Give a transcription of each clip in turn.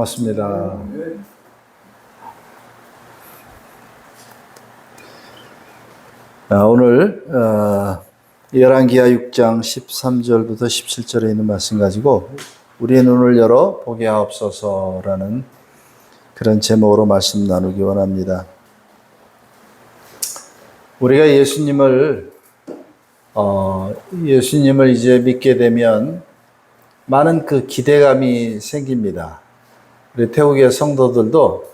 맞습니다. 오늘 열왕기하 6장 13절부터 17절에 있는 말씀 가지고 우리의 눈을 열어 보게 하옵소서라는 그런 제목으로 말씀 나누기 원합니다. 우리가 예수님을 이제 믿게 되면 많은 그 기대감이 생깁니다. 우리 태국의 성도들도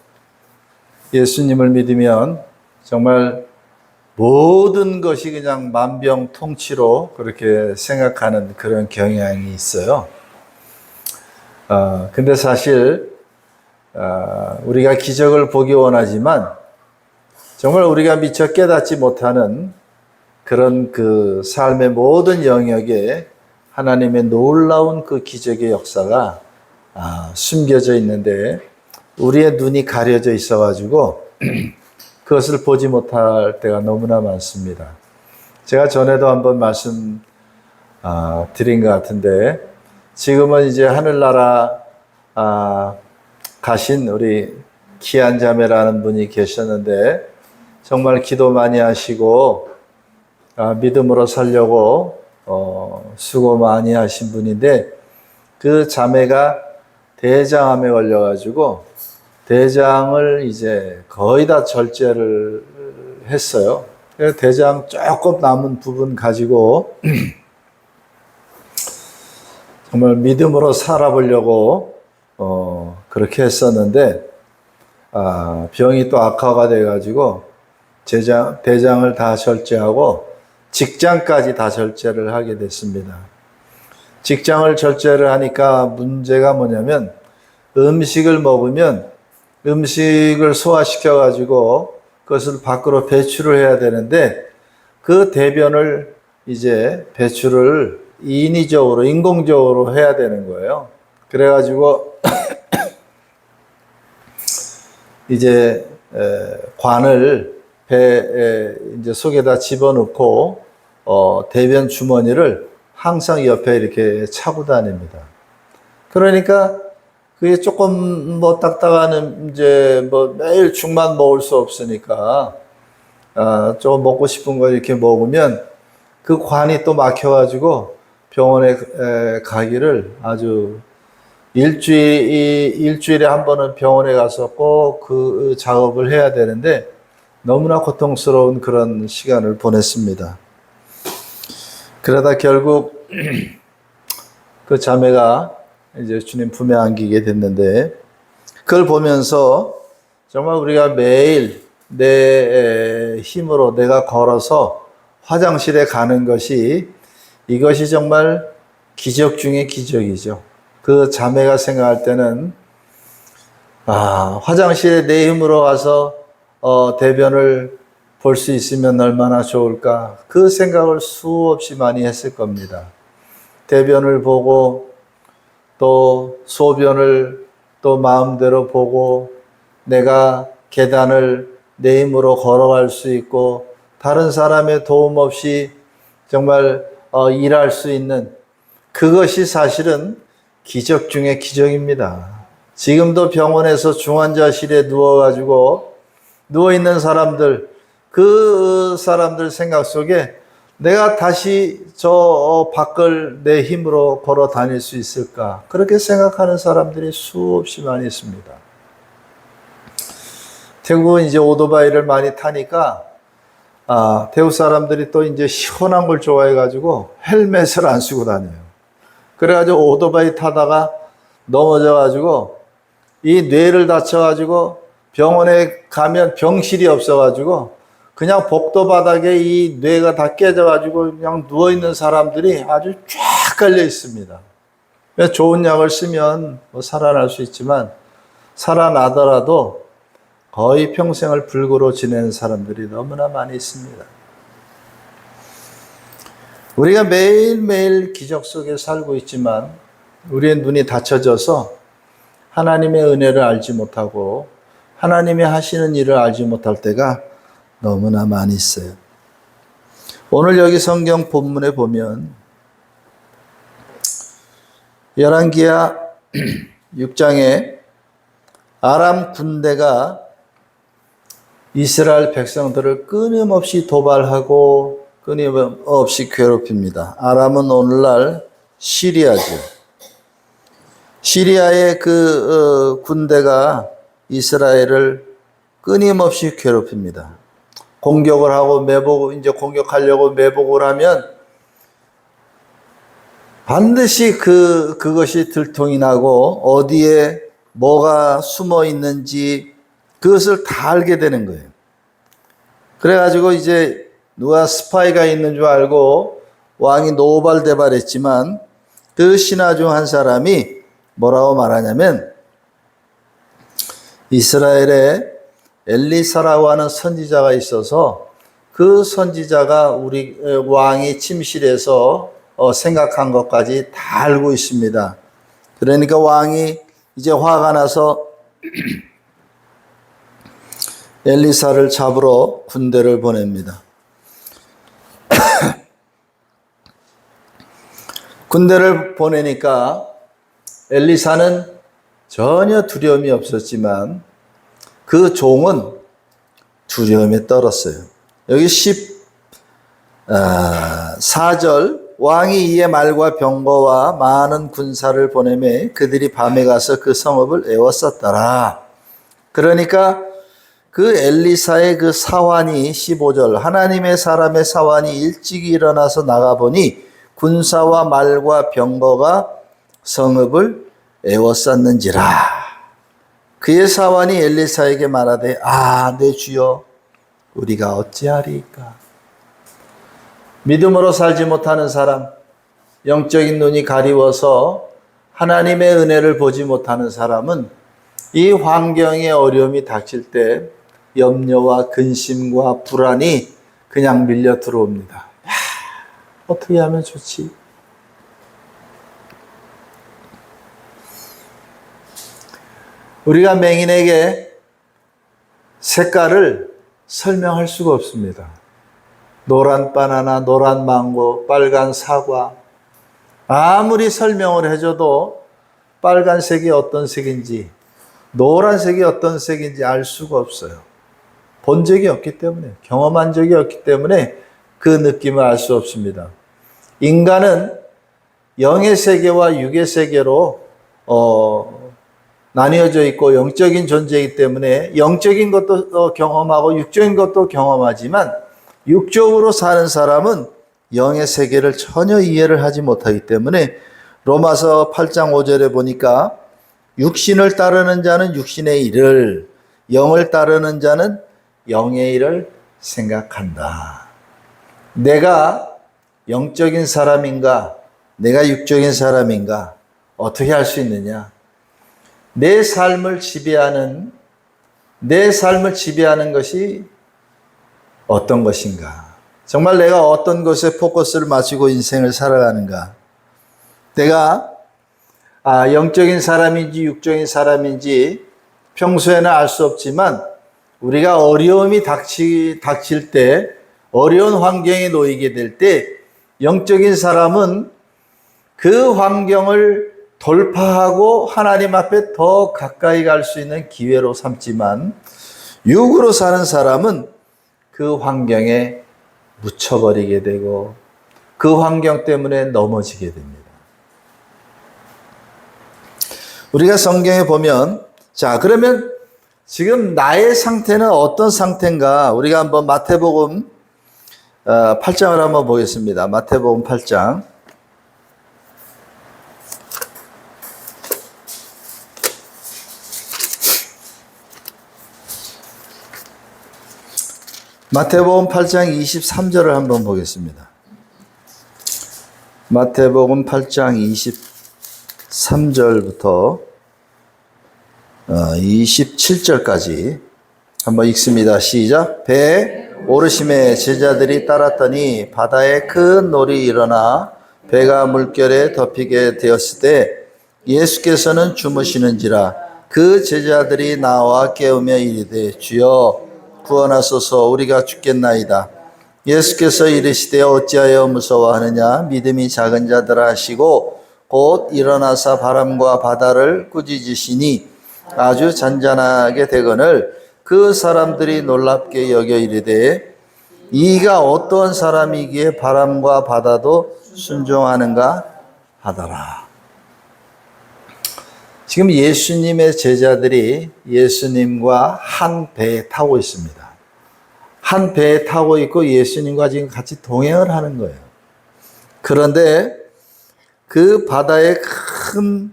예수님을 믿으면 정말 모든 것이 그냥 만병통치로 그렇게 생각하는 그런 경향이 있어요. 근데 사실 우리가 기적을 보기 원하지만 정말 우리가 미처 깨닫지 못하는 그런 그 삶의 모든 영역에 하나님의 놀라운 그 기적의 역사가 숨겨져 있는데 우리의 눈이 가려져 있어가지고 그것을 보지 못할 때가 너무나 많습니다. 제가 전에도 한번 말씀 드린 것 같은데 지금은 이제 하늘나라 가신 우리 기한 자매라는 분이 계셨는데 정말 기도 많이 하시고 믿음으로 살려고 수고 많이 하신 분인데 그 자매가 대장암에 걸려가지고 대장을 이제 거의 다 절제를 했어요. 그래서 대장 조금 남은 부분 가지고 정말 믿음으로 살아보려고 그렇게 했었는데 병이 또 악화가 돼가지고 대장을 다 절제하고 직장까지 다 절제를 하게 됐습니다. 직장을 절제를 하니까 문제가 뭐냐면 음식을 먹으면 음식을 소화시켜 가지고 그것을 밖으로 배출을 해야 되는데 그 대변을 이제 배출을 인위적으로 인공적으로 해야 되는 거예요. 그래 가지고 이제 관을 배 이제 속에다 집어넣고 대변 주머니를 항상 옆에 이렇게 차고 다닙니다. 그러니까 그게 조금 뭐 딱딱한 이제 뭐 매일 죽만 먹을 수 없으니까 조금 먹고 싶은 거 이렇게 먹으면 그 관이 또 막혀가지고 병원에 가기를 아주 일주일에 한 번은 병원에 가서 꼭 그 작업을 해야 되는데 너무나 고통스러운 그런 시간을 보냈습니다. 그러다 결국 그 자매가 이제 주님 품에 안기게 됐는데 그걸 보면서 정말 우리가 매일 내 힘으로 내가 걸어서 화장실에 가는 것이 이것이 정말 기적 중의 기적이죠. 그 자매가 생각할 때는 화장실에 내 힘으로 가서 대변을 볼 수 있으면 얼마나 좋을까 그 생각을 수없이 많이 했을 겁니다. 대변을 보고 또 소변을 또 마음대로 보고 내가 계단을 내 힘으로 걸어갈 수 있고 다른 사람의 도움 없이 정말 일할 수 있는 그것이 사실은 기적 중의 기적입니다. 지금도 병원에서 중환자실에 누워가지고 누워있는 사람들 그 사람들 생각 속에 내가 다시 저 밖을 내 힘으로 걸어 다닐 수 있을까? 그렇게 생각하는 사람들이 수없이 많이 있습니다. 태국은 이제 오토바이를 많이 타니까, 태국 사람들이 또 이제 시원한 걸 좋아해가지고 헬멧을 안 쓰고 다녀요. 그래가지고 오토바이 타다가 넘어져가지고 이 뇌를 다쳐가지고 병원에 가면 병실이 없어가지고 그냥 복도 바닥에 이 뇌가 다 깨져가지고 그냥 누워있는 사람들이 아주 쫙 깔려 있습니다. 좋은 약을 쓰면 뭐 살아날 수 있지만 살아나더라도 거의 평생을 불구로 지내는 사람들이 너무나 많이 있습니다. 우리가 매일매일 기적 속에 살고 있지만 우리의 눈이 닫혀져서 하나님의 은혜를 알지 못하고 하나님이 하시는 일을 알지 못할 때가 너무나 많이 있어요. 오늘 여기 성경 본문에 보면 열왕기하 6장에 아람 군대가 이스라엘 백성들을 끊임없이 도발하고 끊임없이 괴롭힙니다. 아람은 오늘날 시리아죠. 시리아의 군대가 이스라엘을 끊임없이 괴롭힙니다. 공격을 하고 이제 공격하려고 매복을 하면 반드시 그것이 들통이 나고 어디에 뭐가 숨어 있는지 그것을 다 알게 되는 거예요. 그래가지고 이제 누가 스파이가 있는 줄 알고 왕이 노발대발했지만 그 신하 중 한 사람이 뭐라고 말하냐면 이스라엘에 엘리사라고 하는 선지자가 있어서 그 선지자가 우리 왕이 침실에서 생각한 것까지 다 알고 있습니다. 그러니까 왕이 이제 화가 나서 엘리사를 잡으러 군대를 보냅니다. 군대를 보내니까 엘리사는 전혀 두려움이 없었지만 그 종은 두려움에 떨었어요. 여기 14절 왕이 이에 말과 병거와 많은 군사를 보내매 그들이 밤에 가서 그 성읍을 에워쌌더라. 그러니까 그 엘리사의 그 사환이 15절 하나님의 사람의 사환이 일찍 일어나서 나가보니 군사와 말과 병거가 성읍을 에워쌌는지라. 그의 사환이 엘리사에게 말하되 내 주여 우리가 어찌하리이까. 믿음으로 살지 못하는 사람, 영적인 눈이 가리워서 하나님의 은혜를 보지 못하는 사람은 이 환경의 어려움이 닥칠 때 염려와 근심과 불안이 그냥 밀려 들어옵니다. 어떻게 하면 좋지? 우리가 맹인에게 색깔을 설명할 수가 없습니다. 노란 바나나, 노란 망고, 빨간 사과. 아무리 설명을 해줘도 빨간색이 어떤 색인지, 노란색이 어떤 색인지 알 수가 없어요. 본 적이 없기 때문에, 경험한 적이 없기 때문에 그 느낌을 알 수 없습니다. 인간은 영의 세계와 육의 세계로 나뉘어져 있고 영적인 존재이기 때문에 영적인 것도 경험하고 육적인 것도 경험하지만 육적으로 사는 사람은 영의 세계를 전혀 이해를 하지 못하기 때문에 로마서 8장 5절에 보니까 육신을 따르는 자는 육신의 일을, 영을 따르는 자는 영의 일을 생각한다. 내가 영적인 사람인가, 내가 육적인 사람인가, 어떻게 할 수 있느냐? 내 삶을 지배하는 것이 어떤 것인가? 정말 내가 어떤 것에 포커스를 맞추고 인생을 살아가는가? 내가 영적인 사람인지 육적인 사람인지 평소에는 알 수 없지만 우리가 어려움이 닥칠 때, 어려운 환경에 놓이게 될 때 영적인 사람은 그 환경을 돌파하고 하나님 앞에 더 가까이 갈 수 있는 기회로 삼지만 육으로 사는 사람은 그 환경에 묻혀버리게 되고 그 환경 때문에 넘어지게 됩니다. 우리가 성경에 보면 그러면 지금 나의 상태는 어떤 상태인가? 우리가 한번 마태복음 8장을 한번 보겠습니다. 마태복음 8장. 마태복음 8장 23절을 한번 보겠습니다. 마태복음 8장 23절부터 27절까지 한번 읽습니다. 시작. 배에 오르심에 제자들이 따랐더니 바다에 큰 놀이 일어나 배가 물결에 덮이게 되었을 때 예수께서는 주무시는지라. 그 제자들이 나와 깨우며 이르되 주여 구원하소서, 우리가 죽겠나이다. 예수께서 이르시되 어찌하여 무서워하느냐? 믿음이 작은 자들아 하시고 곧 일어나사 바람과 바다를 꾸짖으시니 아주 잔잔하게 되거늘 그 사람들이 놀랍게 여겨 이르되 이가 어떠한 사람이기에 바람과 바다도 순종하는가 하더라. 지금 예수님의 제자들이 예수님과 한 배에 타고 있습니다. 한 배에 타고 있고 예수님과 지금 같이 동행을 하는 거예요. 그런데 그 바다에 큰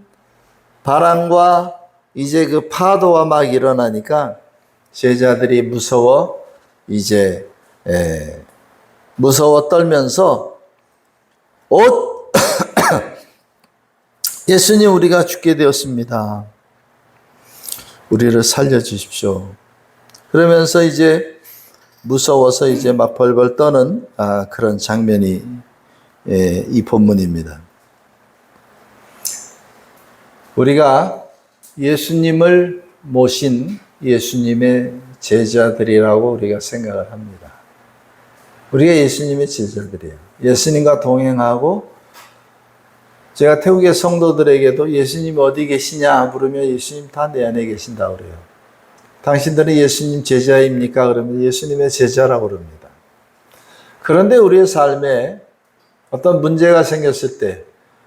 바람과 이제 그 파도가 막 일어나니까 제자들이 무서워 떨면서 예수님 우리가 죽게 되었습니다. 우리를 살려주십시오. 그러면서 이제 무서워서 이제 막 벌벌 떠는 그런 장면이 이 본문입니다. 우리가 예수님을 모신 예수님의 제자들이라고 우리가 생각을 합니다. 우리가 예수님의 제자들이에요. 예수님과 동행하고 제가 태국의 성도들에게도 예수님 어디 계시냐 물으면 예수님 다 내 안에 계신다고 그래요. 당신들은 예수님 제자입니까? 그러면 예수님의 제자라고 그럽니다. 그런데 우리의 삶에 어떤 문제가 생겼을 때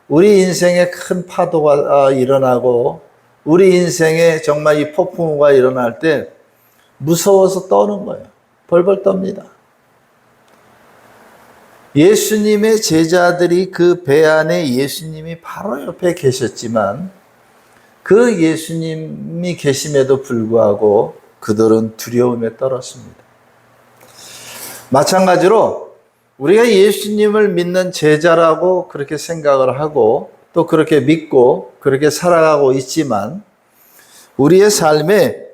우리 인생에 큰 파도가 일어나고 우리 인생에 정말 이 폭풍우가 일어날 때 무서워서 떠는 거예요. 벌벌 떱니다. 예수님의 제자들이 그 배 안에 예수님이 바로 옆에 계셨지만 그 예수님이 계심에도 불구하고 그들은 두려움에 떨었습니다. 마찬가지로 우리가 예수님을 믿는 제자라고 그렇게 생각을 하고 또 그렇게 믿고 그렇게 살아가고 있지만 우리의 삶에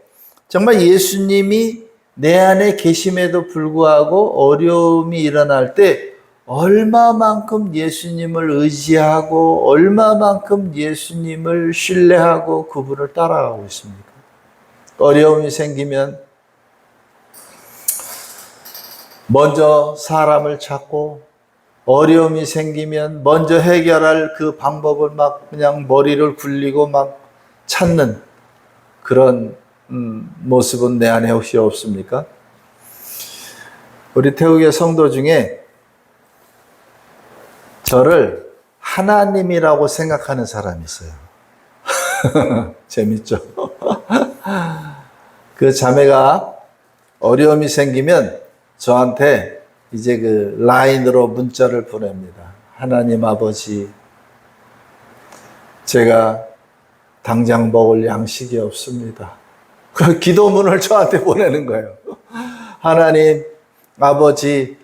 정말 예수님이 내 안에 계심에도 불구하고 어려움이 일어날 때 얼마만큼 예수님을 의지하고 얼마만큼 예수님을 신뢰하고 그분을 따라가고 있습니까? 어려움이 생기면 먼저 사람을 찾고 어려움이 생기면 먼저 해결할 그 방법을 막 그냥 머리를 굴리고 막 찾는 그런 모습은 내 안에 혹시 없습니까? 우리 태국의 성도 중에 저를 하나님이라고 생각하는 사람이 있어요. 재밌죠? 그 자매가 어려움이 생기면 저한테 이제 그 라인으로 문자를 보냅니다. 하나님 아버지, 제가 당장 먹을 양식이 없습니다. 그 기도문을 저한테 보내는 거예요. 하나님 아버지,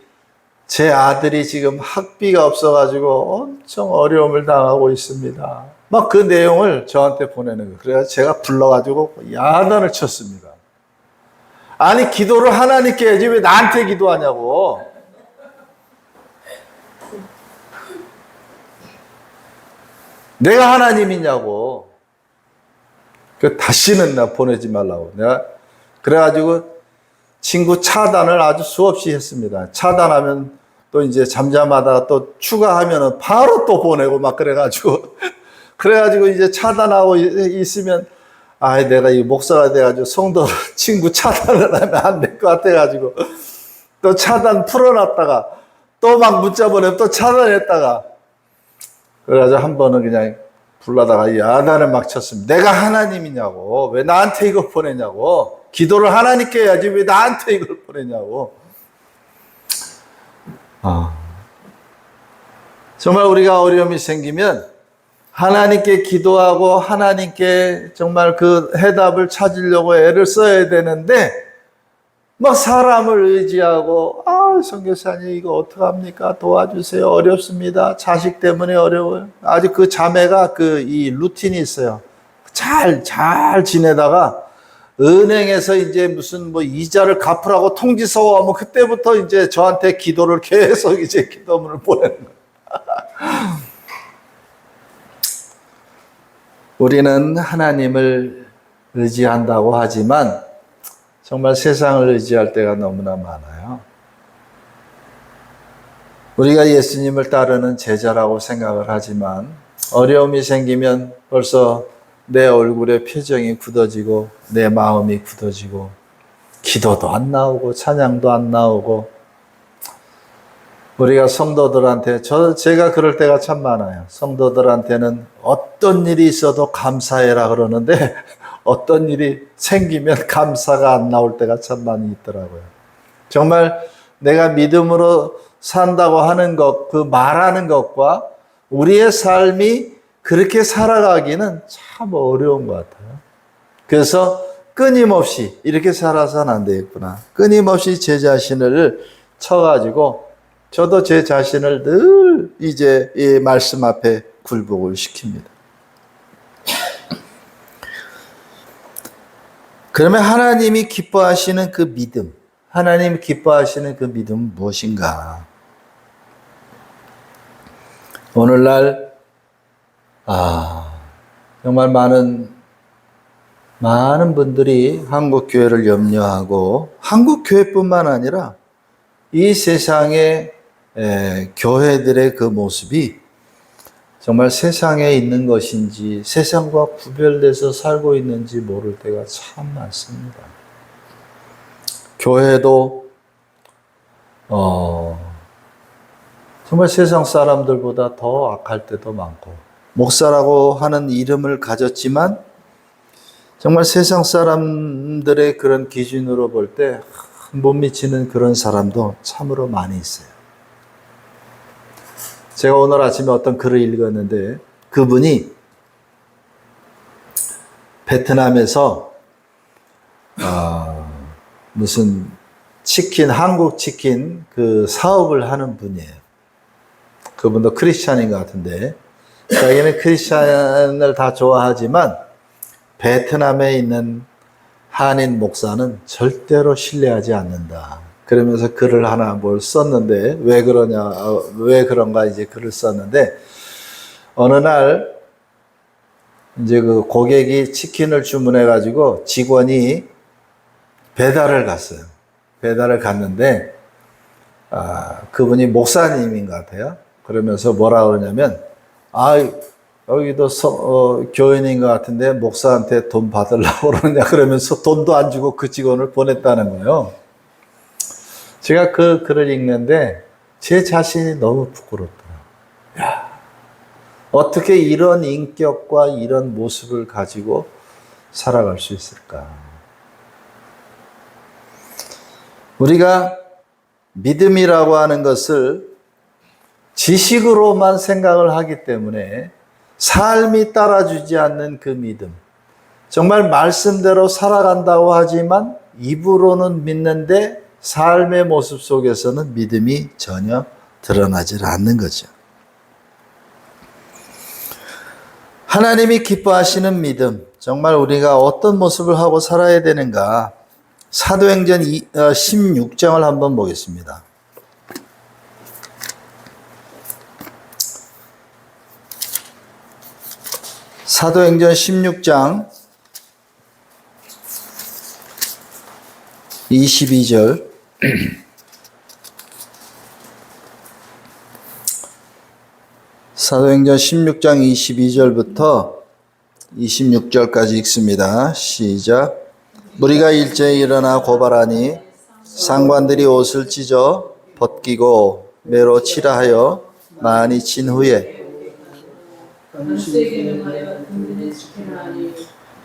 제 아들이 지금 학비가 없어가지고 엄청 어려움을 당하고 있습니다. 막 그 내용을 저한테 보내는 거예요. 그래서 제가 불러가지고 야단을 쳤습니다. 아니, 기도를 하나님께 해야지 왜 나한테 기도하냐고. 내가 하나님이냐고. 다시는 나 보내지 말라고. 내가 그래가지고 친구 차단을 아주 수없이 했습니다. 차단하면 또 이제 잠잠하다가 또 추가하면은 바로 또 보내고 막 그래가지고 이제 차단하고 있으면 내가 이 목사가 돼가지고 성도 친구 차단을 하면 안 될 것 같아가지고 또 차단 풀어놨다가 또 막 문자 보내면 또 차단했다가 그래가지고 한 번은 그냥 불러다가 야단을 막 쳤습니다. 내가 하나님이냐고. 왜 나한테 이거 보내냐고. 기도를 하나님께 해야지 왜 나한테 이걸 보내냐고. 정말 우리가 어려움이 생기면 하나님께 기도하고 하나님께 정말 그 해답을 찾으려고 애를 써야 되는데 막 사람을 의지하고 선교사님 이거 어떡합니까? 도와주세요. 어렵습니다. 자식 때문에 어려워요. 아직 그 자매가 이 루틴이 있어요. 잘 지내다가 은행에서 이제 무슨 이자를 갚으라고 통지서 오면 그때부터 이제 저한테 기도를 계속 이제 기도문을 보내는 거예요. 우리는 하나님을 의지한다고 하지만 정말 세상을 의지할 때가 너무나 많아요. 우리가 예수님을 따르는 제자라고 생각을 하지만 어려움이 생기면 벌써 내 얼굴의 표정이 굳어지고 내 마음이 굳어지고 기도도 안 나오고 찬양도 안 나오고 우리가 성도들한테 제가 그럴 때가 참 많아요. 성도들한테는 어떤 일이 있어도 감사해라 그러는데 어떤 일이 생기면 감사가 안 나올 때가 참 많이 있더라고요. 정말 내가 믿음으로 산다고 하는 것, 그 말하는 것과 우리의 삶이 그렇게 살아가기는 참 어려운 것 같아요. 그래서 끊임없이 이렇게 살아서는 안 되겠구나. 끊임없이 제 자신을 쳐가지고 저도 제 자신을 늘 이제 이 말씀 앞에 굴복을 시킵니다. 그러면 하나님이 기뻐하시는 그 믿음, 하나님이 기뻐하시는 그 믿음은 무엇인가? 오늘날 정말 많은 분들이 한국 교회를 염려하고 한국 교회뿐만 아니라 이 세상의 교회들의 그 모습이 정말 세상에 있는 것인지 세상과 구별돼서 살고 있는지 모를 때가 참 많습니다. 교회도 정말 세상 사람들보다 더 악할 때도 많고 목사라고 하는 이름을 가졌지만 정말 세상 사람들의 그런 기준으로 볼 때 못 미치는 그런 사람도 참으로 많이 있어요. 제가 오늘 아침에 어떤 글을 읽었는데 그분이 베트남에서 무슨 한국 치킨 그 사업을 하는 분이에요. 그분도 크리스찬인 것 같은데 자기는 크리스찬을 다 좋아하지만 베트남에 있는 한인 목사는 절대로 신뢰하지 않는다. 그러면서 글을 하나 썼는데 왜 그런가 이제 글을 썼는데 어느 날 이제 그 고객이 치킨을 주문해 가지고 직원이 배달을 갔어요. 배달을 갔는데 그분이 목사님인 것 같아요. 그러면서 뭐라 그러냐면 여기도 교인인 것 같은데 목사한테 돈 받으려고 그러냐 그러면서 돈도 안 주고 그 직원을 보냈다는 거예요. 제가 그 글을 읽는데 제 자신이 너무 부끄럽더라고요. 어떻게 이런 인격과 이런 모습을 가지고 살아갈 수 있을까? 우리가 믿음이라고 하는 것을 지식으로만 생각을 하기 때문에 삶이 따라주지 않는 그 믿음. 정말 말씀대로 살아간다고 하지만 입으로는 믿는데 삶의 모습 속에서는 믿음이 전혀 드러나질 않는 거죠. 하나님이 기뻐하시는 믿음. 정말 우리가 어떤 모습을 하고 살아야 되는가? 사도행전 16장을 한번 보겠습니다. 사도행전 16장 22절 사도행전 16장 22절부터 26절까지 읽습니다. 시작. 무리가 일제히 일어나 고발하니 상관들이 옷을 찢어 벗기고 매로 치라 하여 많이 친 후에 건수에게는 말하여 든든히 지키라 하니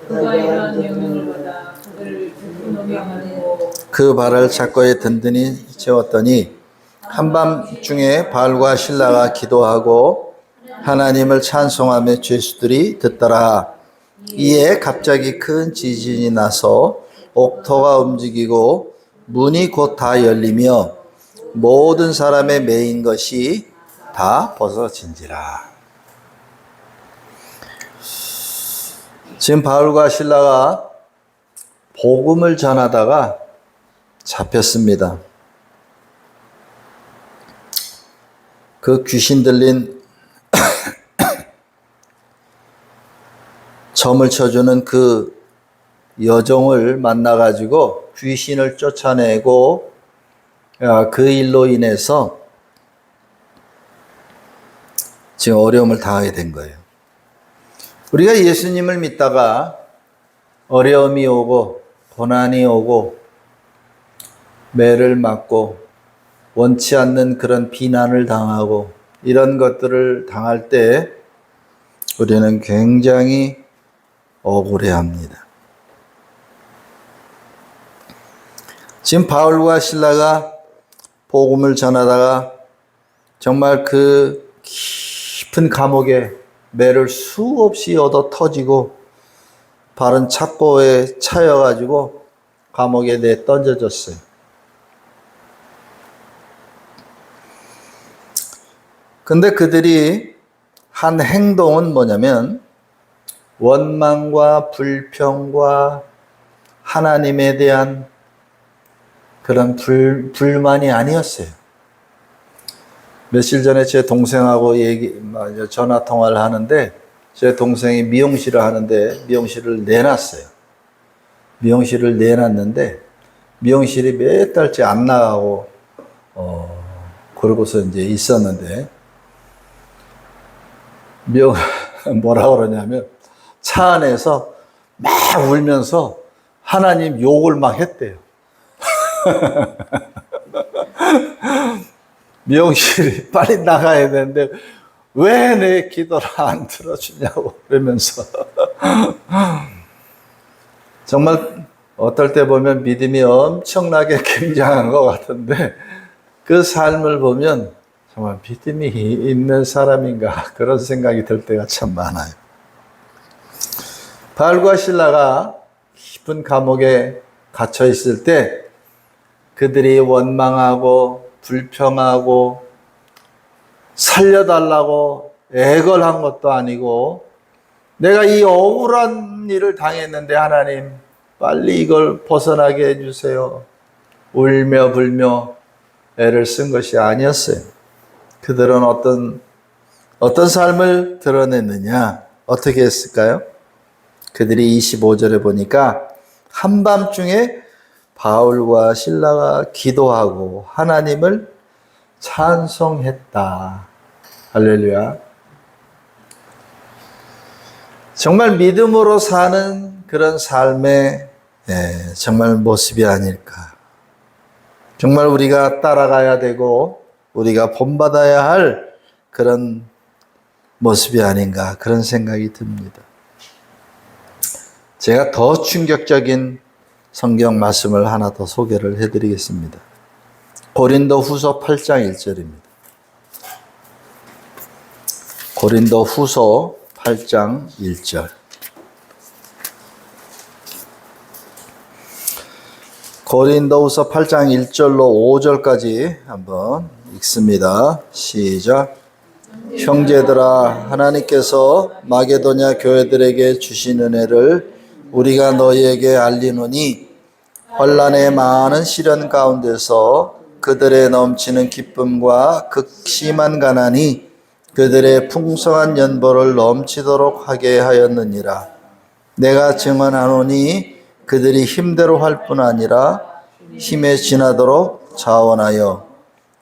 그가 이러한 명령을 받아 그들을 불끈하게 하고 그 발을 착고에 든든히 채웠더니 한밤중에 바알과 실라가 기도하고 하나님을 찬송하며 죄수들이 듣더라. 이에 갑자기 큰 지진이 나서 옥토가 움직이고 문이 곧 다 열리며 모든 사람의 매인 것이 다 벗어진지라. 지금 바울과 실라가 복음을 전하다가 잡혔습니다. 그 귀신 들린 점을 쳐주는 그 여종을 만나가지고 귀신을 쫓아내고 그 일로 인해서 지금 어려움을 당하게 된 거예요. 우리가 예수님을 믿다가 어려움이 오고 고난이 오고 매를 맞고 원치 않는 그런 비난을 당하고 이런 것들을 당할 때 우리는 굉장히 억울해합니다. 지금 바울과 실라가 복음을 전하다가 정말 그 깊은 감옥에 매를 수없이 얻어 터지고 바른 착고에 차여가지고 감옥에 내 던져졌어요. 근데 그들이 한 행동은 뭐냐면 원망과 불평과 하나님에 대한 그런 불만이 아니었어요. 며칠 전에 제 동생하고 전화 통화를 하는데 제 동생이 미용실을 하는데 미용실을 내놨어요. 미용실을 내놨는데 미용실이 몇 달째 안 나가고 그러고서 이제 있었는데 뭐라 그러냐면 차 안에서 막 울면서 하나님 욕을 막 했대요. 미용실이 빨리 나가야 되는데 왜 내 기도를 안 들어주냐고 그러면서 정말 어떨 때 보면 믿음이 엄청나게 굉장한 것 같은데 그 삶을 보면 정말 믿음이 있는 사람인가 그런 생각이 들 때가 참 많아요. 바울과 실라가 깊은 감옥에 갇혀 있을 때 그들이 원망하고 불평하고 살려달라고 애걸한 것도 아니고 내가 이 억울한 일을 당했는데 하나님 빨리 이걸 벗어나게 해주세요. 울며 불며 애를 쓴 것이 아니었어요. 그들은 어떤 삶을 드러냈느냐? 어떻게 했을까요? 그들이 25절에 보니까 한밤중에 바울과 실라가 기도하고 하나님을 찬송했다. 할렐루야. 정말 믿음으로 사는 그런 삶의 정말 모습이 아닐까. 정말 우리가 따라가야 되고 우리가 본받아야 할 그런 모습이 아닌가 그런 생각이 듭니다. 제가 더 충격적인 성경 말씀을 하나 더 소개를 해드리겠습니다. 고린도 후서 8장 1절입니다. 고린도 후서 8장 1절. 고린도 후서 8장 1절로 5절까지 한번 읽습니다. 시작. 형제들아, 하나님께서 마게도냐 교회들에게 주신 은혜를 우리가 너희에게 알리노니 환난의 많은 시련 가운데서 그들의 넘치는 기쁨과 극심한 가난이 그들의 풍성한 연보를 넘치도록 하게 하였느니라. 내가 증언하노니 그들이 힘대로 할 뿐 아니라 힘에 지나도록 자원하여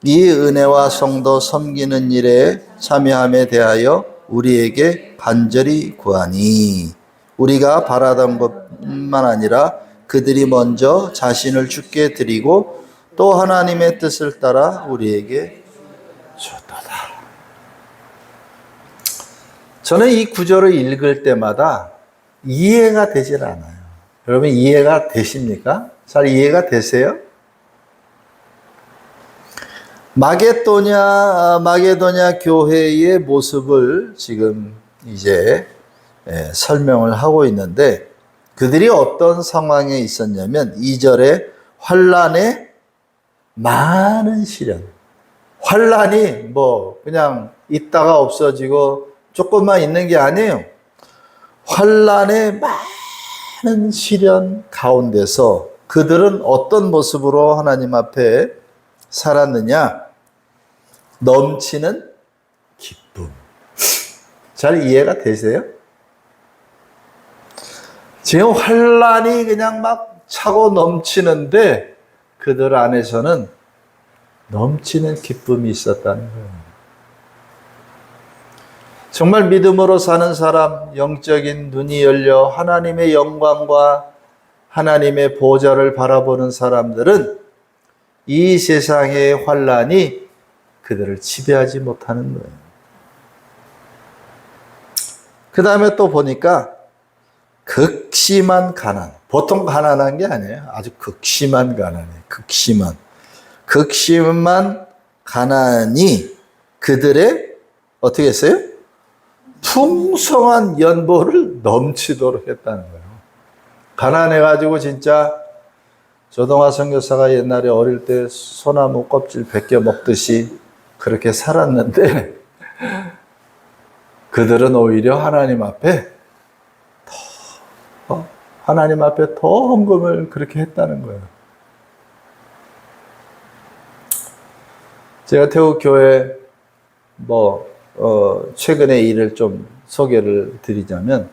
이 은혜와 성도 섬기는 일에 참여함에 대하여 우리에게 간절히 구하니 우리가 바라던 것뿐만 아니라 그들이 먼저 자신을 주께 드리고 또 하나님의 뜻을 따라 우리에게 줬도다. 저는 이 구절을 읽을 때마다 이해가 되질 않아요. 여러분 이해가 되십니까? 잘 이해가 되세요? 마게도냐 교회의 모습을 지금 이제 설명을 하고 있는데 그들이 어떤 상황에 있었냐면 2절에 환난에 많은 시련. 환난이 뭐 그냥 있다가 없어지고 조금만 있는 게 아니에요. 환난에 많은 시련 가운데서 그들은 어떤 모습으로 하나님 앞에 살았느냐? 넘치는 기쁨. 잘 이해가 되세요? 지금 환난이 그냥 막 차고 넘치는데 그들 안에서는 넘치는 기쁨이 있었다는 거예요. 정말 믿음으로 사는 사람, 영적인 눈이 열려 하나님의 영광과 하나님의 보좌를 바라보는 사람들은 이 세상의 환란이 그들을 지배하지 못하는 거예요. 그 다음에 또 보니까 극심한 가난. 보통 가난한 게 아니에요. 아주 극심한 가난이에요. 극심한 가난이 그들의 어떻게 했어요? 풍성한 연보를 넘치도록 했다는 거예요. 가난해가지고 진짜 조동아 선교사가 옛날에 어릴 때 소나무 껍질 벗겨 먹듯이 그렇게 살았는데 그들은 오히려 하나님 앞에 더 헌금을 그렇게 했다는 거예요. 제가 태국교회 최근의 일을 좀 소개를 드리자면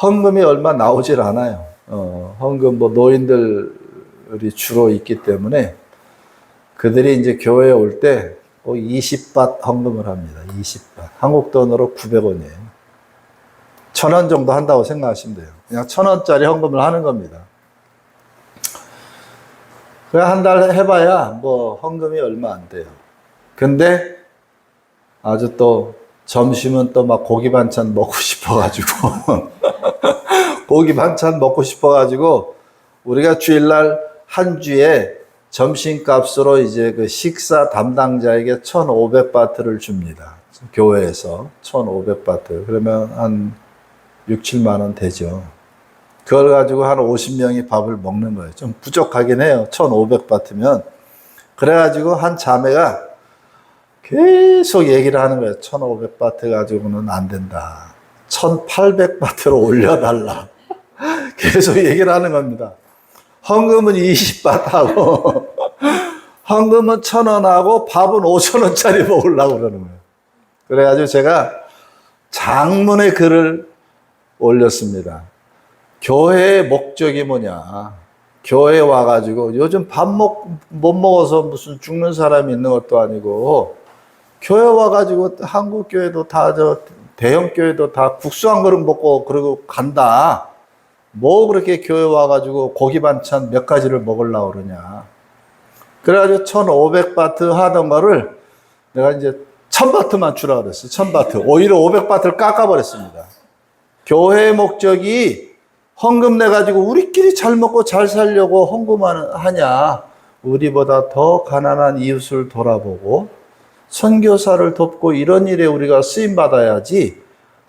헌금이 얼마 나오질 않아요. 헌금 노인들이 주로 있기 때문에 그들이 이제 교회에 올 때 20밭 헌금을 합니다. 20밭. 한국 돈으로 900원이에요. 1,000원 정도 한다고 생각하시면 돼요. 그냥 1,000원짜리 헌금을 하는 겁니다. 그냥 한 달 해봐야 헌금이 얼마 안 돼요. 근데 아주 또 점심은 또 막 고기 반찬 먹고 싶어가지고 고기 반찬 먹고 싶어가지고 우리가 주일날 한 주에 점심값으로 이제 그 식사 담당자에게 1,500바트를 줍니다. 교회에서 1,500바트. 그러면 한 6, 7만 원 되죠. 그걸 가지고 한 50명이 밥을 먹는 거예요. 좀 부족하긴 해요. 1,500바트면. 그래가지고 한 자매가 계속 얘기를 하는 거예요. 1,500바트 가지고는 안 된다. 1,800바트로 올려달라. 계속 얘기를 하는 겁니다. 헌금은 20밭 하고 헌금은 1,000원 하고 밥은 5,000원짜리 먹으려고 그러는 거예요. 그래가지고 제가 장문의 글을 올렸습니다. 교회의 목적이 뭐냐. 교회에 와가지고 요즘 밥 못 먹어서 무슨 죽는 사람이 있는 것도 아니고 교회 와가지고 한국 교회도 다 대형 교회도 다 국수 한 그릇 먹고 그러고 간다. 뭐 그렇게 교회 와가지고 고기 반찬 몇 가지를 먹으려고 그러냐. 그래가지고 1,500바트 하던 거를 내가 이제 1,000바트만 주라 그랬어요. 1,000바트. 오히려 500바트를 깎아버렸습니다. 교회의 목적이 헌금 내가지고 우리끼리 잘 먹고 잘 살려고 헌금하냐. 우리보다 더 가난한 이웃을 돌아보고 선교사를 돕고 이런 일에 우리가 쓰임받아야지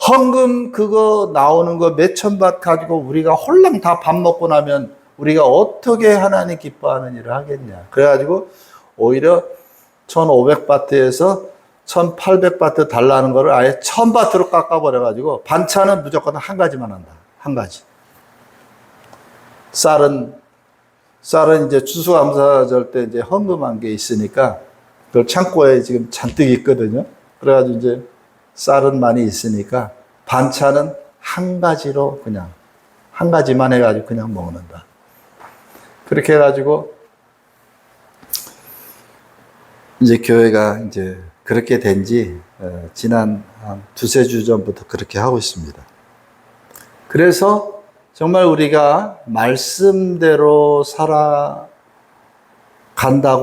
헌금 그거 나오는 거 몇천 밭 가지고 우리가 홀랑 다 밥 먹고 나면 우리가 어떻게 하나님 기뻐하는 일을 하겠냐. 그래가지고 오히려 1,500바트에서 1,800바트 달라는 거를 아예 1,000바트로 깎아버려가지고 반찬은 무조건 한 가지만 한다. 한 가지. 쌀은 이제 추수감사절 때 이제 헌금한 게 있으니까 그 창고에 지금 잔뜩 있거든요. 그래가지고 이제 쌀은 많이 있으니까 반찬은 한 가지로 그냥 한 가지만 해가지고 그냥 먹는다. 그렇게 해가지고 이제 교회가 이제 그렇게 된 지 지난 한 두세 주 전부터 그렇게 하고 있습니다. 그래서 정말 우리가 말씀대로 살아간다고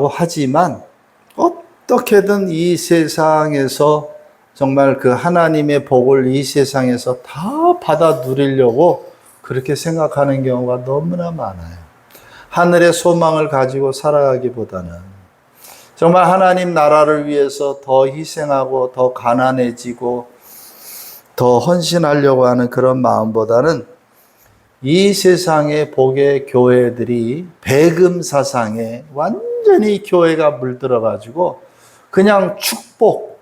하지만 어떻게든 이 세상에서 정말 그 하나님의 복을 이 세상에서 다 받아 누리려고 그렇게 생각하는 경우가 너무나 많아요. 하늘의 소망을 가지고 살아가기보다는 정말 하나님 나라를 위해서 더 희생하고 더 가난해지고 더 헌신하려고 하는 그런 마음보다는 이 세상의 복의 교회들이 배금 사상에 완전히 교회가 물들어가지고 그냥 축복,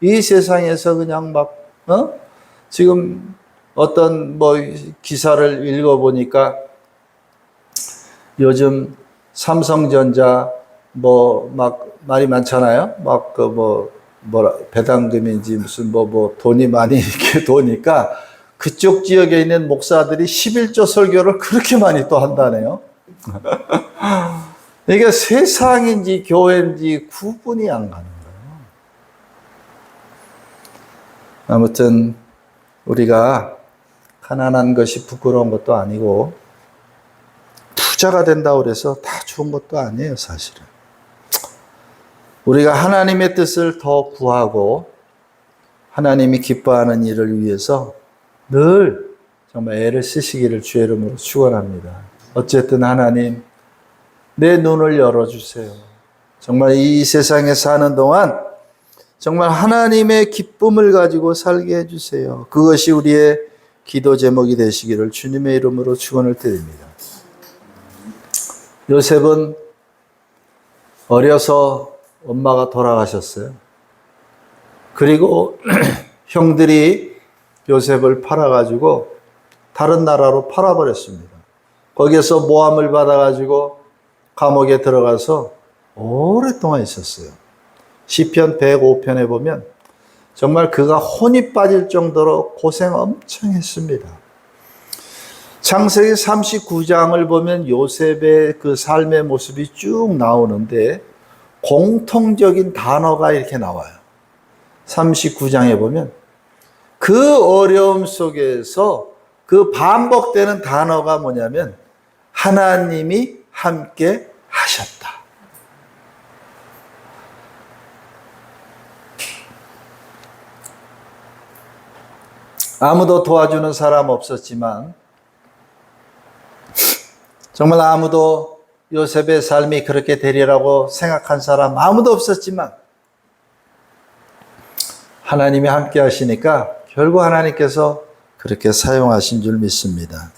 이 세상에서 그냥 지금 어떤 기사를 읽어보니까 요즘 삼성전자 말이 많잖아요. 배당금인지 무슨 돈이 많이 이렇게 도니까 그쪽 지역에 있는 목사들이 11조 설교를 그렇게 많이 또 한다네요. 이게 세상인지 교회인지 구분이 안 가는 거예요. 아무튼 우리가 가난한 것이 부끄러운 것도 아니고 부자가 된다고 해서 다 좋은 것도 아니에요, 사실은. 우리가 하나님의 뜻을 더 구하고 하나님이 기뻐하는 일을 위해서 늘 정말 애를 쓰시기를 주의 이름으로 축원합니다. 어쨌든 하나님, 내 눈을 열어주세요. 정말 이 세상에 사는 동안 정말 하나님의 기쁨을 가지고 살게 해주세요. 그것이 우리의 기도 제목이 되시기를 주님의 이름으로 축원을 드립니다. 요셉은 어려서 엄마가 돌아가셨어요. 그리고 형들이 요셉을 팔아가지고 다른 나라로 팔아버렸습니다. 거기에서 모함을 받아가지고 감옥에 들어가서 오랫동안 있었어요. 시편 105편에 보면 정말 그가 혼이 빠질 정도로 고생 엄청 했습니다. 창세기 39장을 보면 요셉의 그 삶의 모습이 쭉 나오는데 공통적인 단어가 이렇게 나와요. 39장에 보면 그 어려움 속에서 그 반복되는 단어가 뭐냐면 하나님이 함께 하셨다. 아무도 도와주는 사람 없었지만 정말 아무도 요셉의 삶이 그렇게 되리라고 생각한 사람 아무도 없었지만 하나님이 함께 하시니까 결국 하나님께서 그렇게 사용하신 줄 믿습니다.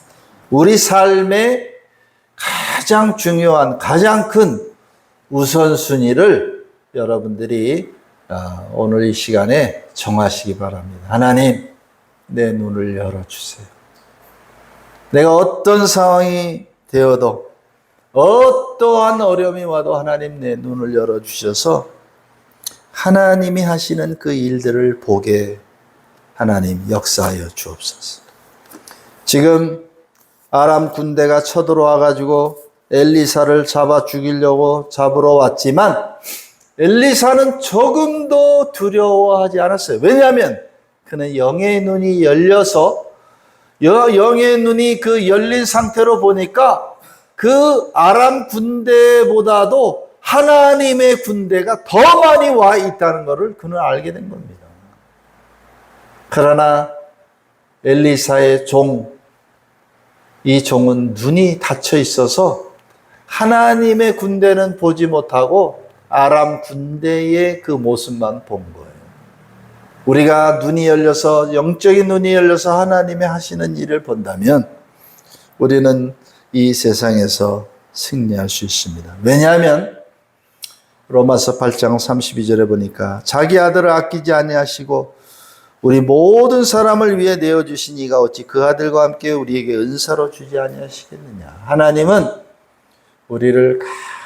우리 삶의 가장 중요한, 가장 큰 우선순위를 여러분들이 오늘 이 시간에 정하시기 바랍니다. 하나님, 내 눈을 열어주세요. 내가 어떤 상황이 되어도 어떠한 어려움이 와도 하나님 내 눈을 열어주셔서 하나님이 하시는 그 일들을 보게 하나님 역사하여 주옵소서. 지금 아람 군대가 쳐들어와 가지고 엘리사를 잡아 죽이려고 잡으러 왔지만 엘리사는 조금도 두려워하지 않았어요. 왜냐하면 그는 영의 눈이 열려서 영의 눈이 그 열린 상태로 보니까 그 아람 군대보다도 하나님의 군대가 더 많이 와 있다는 것을 그는 알게 된 겁니다. 그러나 엘리사의 이 종은 눈이 닫혀 있어서 하나님의 군대는 보지 못하고 아람 군대의 그 모습만 본 거예요. 우리가 눈이 열려서, 영적인 눈이 열려서 하나님의 하시는 일을 본다면 우리는 이 세상에서 승리할 수 있습니다. 왜냐하면 로마서 8장 32절에 보니까 자기 아들을 아끼지 아니하시고 우리 모든 사람을 위해 내어주신 이가 어찌 그 아들과 함께 우리에게 은사로 주지 아니하시겠느냐. 하나님은 우리를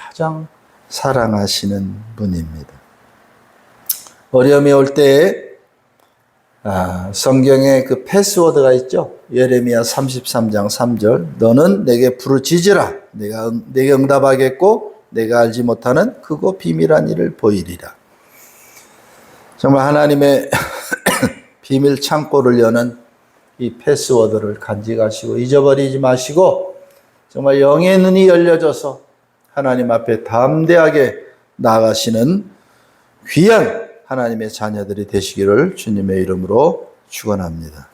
가장 사랑하시는 분입니다. 어려움이 올 때에 성경에 그 패스워드가 있죠. 예레미야 33장 3절. 너는 내게 부르짖으라. 내가 내게 응답하겠고 내가 알지 못하는 크고 비밀한 일을 보이리라. 정말 하나님의 비밀 창고를 여는 이 패스워드를 간직하시고 잊어버리지 마시고 정말 영의 눈이 열려져서 하나님 앞에 담대하게 나아가시는 귀한 하나님의 자녀들이 되시기를 주님의 이름으로 축원합니다.